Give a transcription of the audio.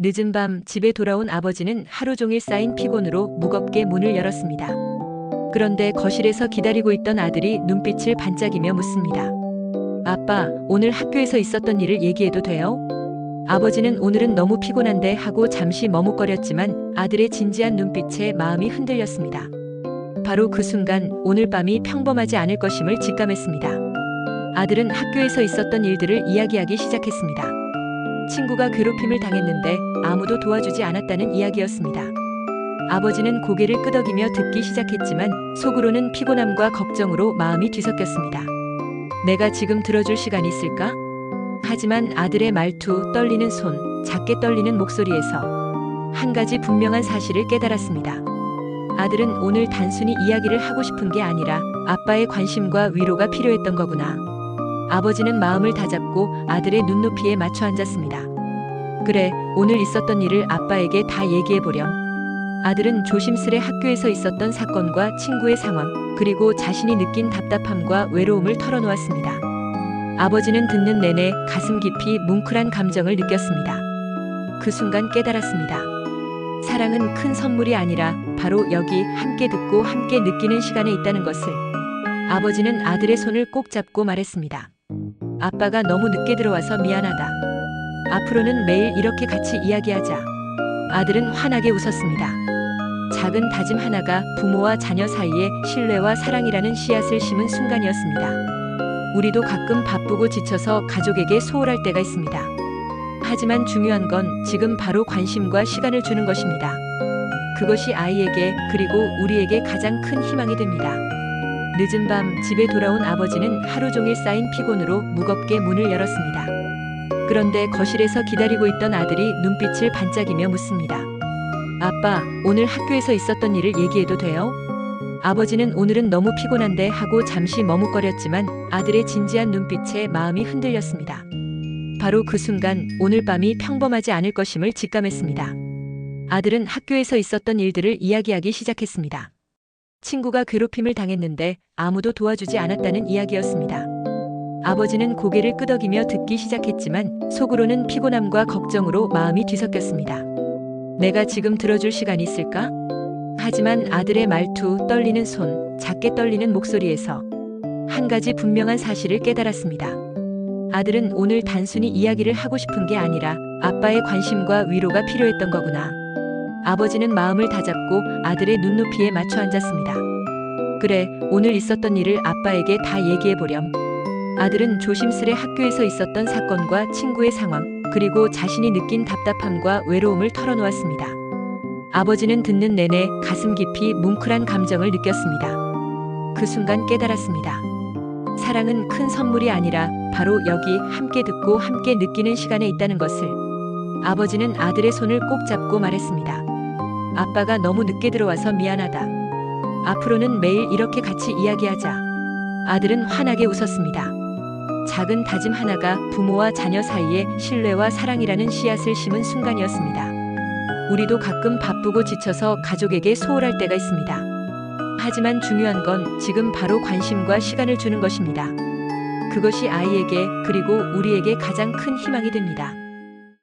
늦은 밤 집에 돌아온 아버지는 하루 종일 쌓인 피곤으로 무겁게 문을 열었습니다. 그런데 거실에서 기다리고 있던 아들이 눈빛을 반짝이며 묻습니다. 아빠, 오늘 학교에서 있었던 일을 얘기해도 돼요? 아버지는 오늘은 너무 피곤한데 하고 잠시 머뭇거렸지만 아들의 진지한 눈빛에 마음이 흔들렸습니다. 바로 그 순간 오늘 밤이 평범하지 않을 것임을 직감했습니다. 아들은 학교에서 있었던 일들을 이야기하기 시작했습니다. 친구가 괴롭힘을 당했는데 아무도 도와주지 않았다는 이야기였습니다. 아버지는 고개를 끄덕이며 듣기 시작했지만 속으로는 피곤함과 걱정으로 마음이 뒤섞였습니다. 내가 지금 들어줄 시간이 있을까? 하지만 아들의 말투, 떨리는 손, 작게 떨리는 목소리에서 한 가지 분명한 사실을 깨달았습니다. 아들은 오늘 단순히 이야기를 하고 싶은 게 아니라 아빠의 관심과 위로가 필요했던 거구나. 아버지는 마음을 다잡고 아들의 눈높이에 맞춰 앉았습니다. 그래, 오늘 있었던 일을 아빠에게 다 얘기해보렴. 아들은 조심스레 학교에서 있었던 사건과 친구의 상황, 그리고 자신이 느낀 답답함과 외로움을 털어놓았습니다. 아버지는 듣는 내내 가슴 깊이 뭉클한 감정을 느꼈습니다. 그 순간 깨달았습니다. 사랑은 큰 선물이 아니라 바로 여기 함께 듣고 함께 느끼는 시간에 있다는 것을. 아버지는 아들의 손을 꼭 잡고 말했습니다. 아빠가 너무 늦게 들어와서 미안하다. 앞으로는 매일 이렇게 같이 이야기하자. 아들은 환하게 웃었습니다. 작은 다짐 하나가 부모와 자녀 사이에 신뢰와 사랑이라는 씨앗을 심은 순간이었습니다. 우리도 가끔 바쁘고 지쳐서 가족에게 소홀할 때가 있습니다. 하지만 중요한 건 지금 바로 관심과 시간을 주는 것입니다. 그것이 아이에게 그리고 우리에게 가장 큰 희망이 됩니다. 늦은 밤 집에 돌아온 아버지는 하루 종일 쌓인 피곤으로 무겁게 문을 열었습니다. 그런데 거실에서 기다리고 있던 아들이 눈빛을 반짝이며 묻습니다. 아빠, 오늘 학교에서 있었던 일을 얘기해도 돼요? 아버지는 오늘은 너무 피곤한데 하고 잠시 머뭇거렸지만 아들의 진지한 눈빛에 마음이 흔들렸습니다. 바로 그 순간 오늘 밤이 평범하지 않을 것임을 직감했습니다. 아들은 학교에서 있었던 일들을 이야기하기 시작했습니다. 친구가 괴롭힘을 당했는데 아무도 도와주지 않았다는 이야기였습니다. 아버지는 고개를 끄덕이며 듣기 시작했지만 속으로는 피곤함과 걱정으로 마음이 뒤섞였습니다. 내가 지금 들어줄 시간이 있을까? 하지만 아들의 말투, 떨리는 손, 작게 떨리는 목소리에서 한 가지 분명한 사실을 깨달았습니다. 아들은 오늘 단순히 이야기를 하고 싶은 게 아니라 아빠의 관심과 위로가 필요했던 거구나. 아버지는 마음을 다잡고 아들의 눈높이에 맞춰 앉았습니다. 그래, 오늘 있었던 일을 아빠에게 다 얘기해보렴. 아들은 조심스레 학교에서 있었던 사건과 친구의 상황, 그리고 자신이 느낀 답답함과 외로움을 털어놓았습니다. 아버지는 듣는 내내 가슴 깊이 뭉클한 감정을 느꼈습니다. 그 순간 깨달았습니다. 사랑은 큰 선물이 아니라 바로 여기 함께 듣고 함께 느끼는 시간에 있다는 것을. 아버지는 아들의 손을 꼭 잡고 말했습니다. 아빠가 너무 늦게 들어와서 미안하다. 앞으로는 매일 이렇게 같이 이야기하자. 아들은 환하게 웃었습니다. 작은 다짐 하나가 부모와 자녀 사이에 신뢰와 사랑이라는 씨앗을 심은 순간이었습니다. 우리도 가끔 바쁘고 지쳐서 가족에게 소홀할 때가 있습니다. 하지만 중요한 건 지금 바로 관심과 시간을 주는 것입니다. 그것이 아이에게 그리고 우리에게 가장 큰 희망이 됩니다.